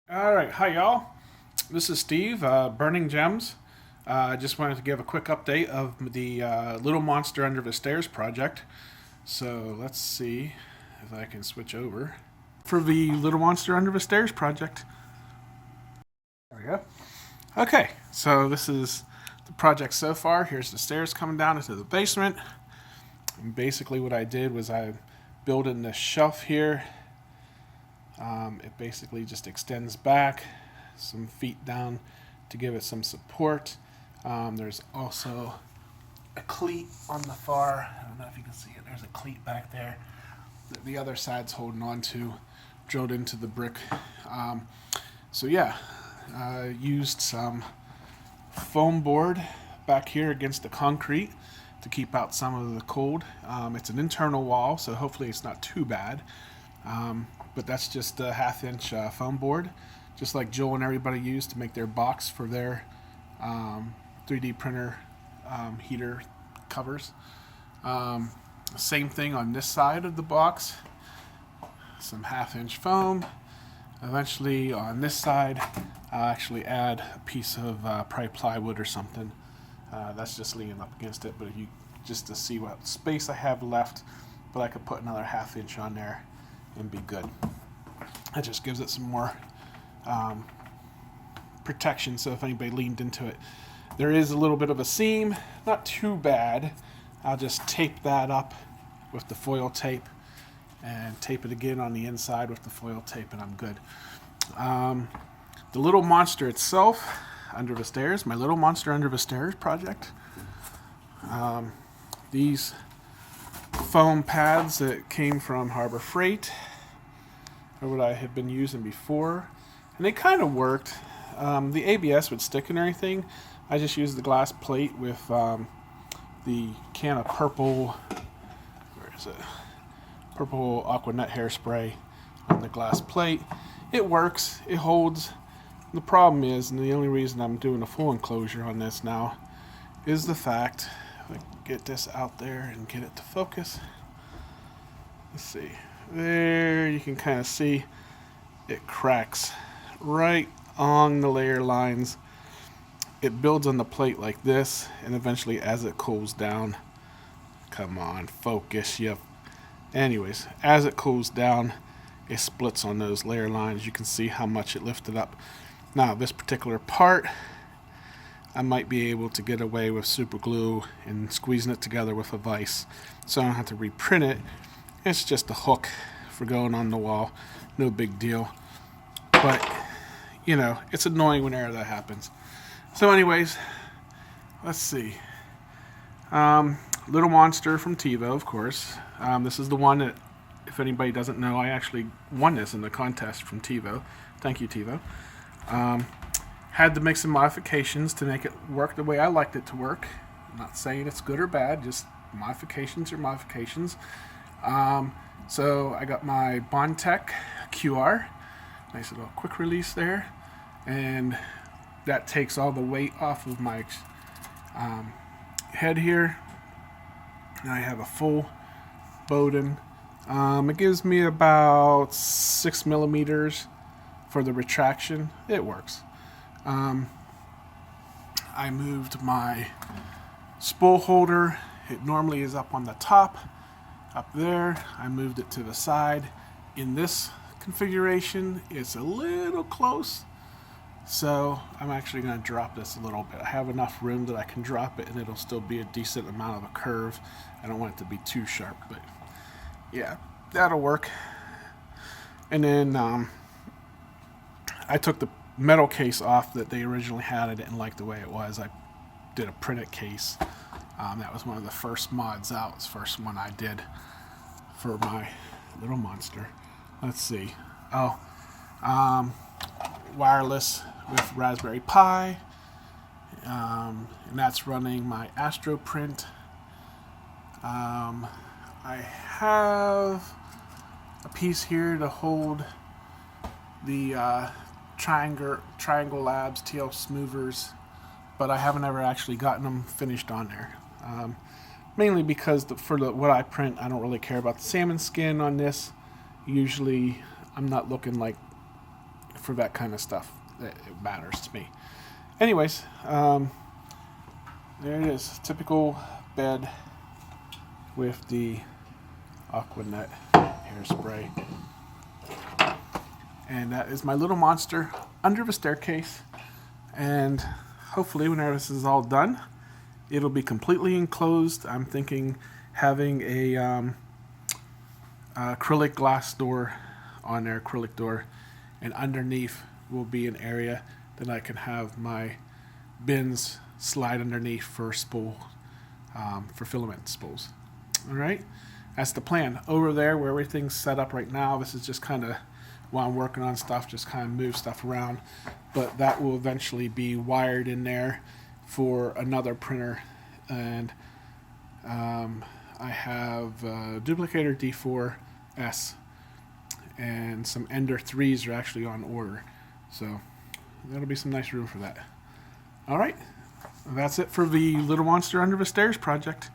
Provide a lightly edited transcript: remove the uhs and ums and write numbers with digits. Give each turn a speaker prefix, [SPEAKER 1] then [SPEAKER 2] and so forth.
[SPEAKER 1] All right, hi y'all. This is Steve, Burning Gems. I just wanted to give a quick update of the Little Monster Under the Stairs project. So let's see if I can switch over for the Little Monster Under the Stairs project. There we go. Okay, so this is the project so far. Here's the stairs coming down into the basement. And basically, what I did was I built in this shelf here. It basically just extends back some feet down to give it some support. There's also a cleat on the far. I don't know if you can see it. There's a cleat back there that the other side's holding on to, drilled into the brick. So yeah, used some foam board back here against the concrete to keep out some of the cold. It's an internal wall, so hopefully it's not too bad. But that's just a half-inch foam board, just like Joel and everybody used to make their box for their 3D printer heater covers. Same thing on this side of the box, some half-inch foam. Eventually on this side, I'll actually add a piece of probably plywood or something. That's just leaning up against it, but if you just to see what space I have left, but I could put another half-inch on there and be good. It just gives it some more protection, so if anybody leaned into it. There is a little bit of a seam, not too bad. I'll just tape that up with the foil tape and tape it again on the inside with the foil tape, and I'm good. The Little Monster itself, Under the Stairs, my Little Monster Under the Stairs project. These foam pads that came from Harbor Freight are what I had been using before, and they kind of worked. The ABS would stick and everything. I just used the glass plate with the can of purple, where is it? Purple Aquanet hairspray on the glass plate. It works, it holds. The problem is, and the only reason I'm doing a full enclosure on this now, is the fact, if I can get this out there and get it to focus. Let's see. There, you can kind of see it cracks right on the layer lines. It builds on the plate like this, and eventually as it cools down, come on, focus, yep. Anyways, as it cools down, it splits on those layer lines. You can see how much it lifted up. Now, this particular part, I might be able to get away with super glue and squeezing it together with a vise, so I don't have to reprint it. It's just a hook for going on the wall. No big deal. But, you know, it's annoying whenever that happens. So anyways, let's see. Little Monster from Tevo, of course. This is the one that, if anybody doesn't know, I actually won this in the contest from Tevo. Thank you, Tevo. Had to make some modifications to make it work the way I liked it to work. I'm not saying it's good or bad, just modifications are modifications. So I got my Bondtech QR, nice little quick release there, and that takes all the weight off of my head here. And I have a full Bowden. It gives me about 6 millimeters for the retraction. It works. I moved my spool holder. It normally is up on the top, up there. I moved it to the side. In this configuration, it's a little close, so I'm actually going to drop this a little bit. I have enough room that I can drop it and it'll still be a decent amount of a curve. I don't want it to be too sharp, but yeah, that'll work. And then I took the metal case off that they originally had. I didn't like the way it was. I did a printed case. That was one of the first mods out. It was the first one I did for my Little Monster. Let's see. Oh, wireless with Raspberry Pi. And that's running my Astroprint. I have a piece here to hold the Triangle Labs TL Smoothers, but I haven't ever actually gotten them finished on there. Mainly because what I print, I don't really care about the salmon skin on this. Usually, I'm not looking like for that kind of stuff. It matters to me. Anyways, there it is. Typical bed with the Aquanet hairspray. And that is my little monster under the staircase. And hopefully whenever this is all done, it'll be completely enclosed. I'm thinking having a acrylic glass door on there, acrylic door, and underneath will be an area that I can have my bins slide underneath for spool, for filament spools. All right, that's the plan. Over there where everything's set up right now, this is just kind of while I'm working on stuff, just kind of move stuff around, but that will eventually be wired in there for another printer. And I have a duplicator D4S and some Ender 3s are actually on order, so that'll be some nice room for that. All right, that's it for the Little Monster Under the Stairs project.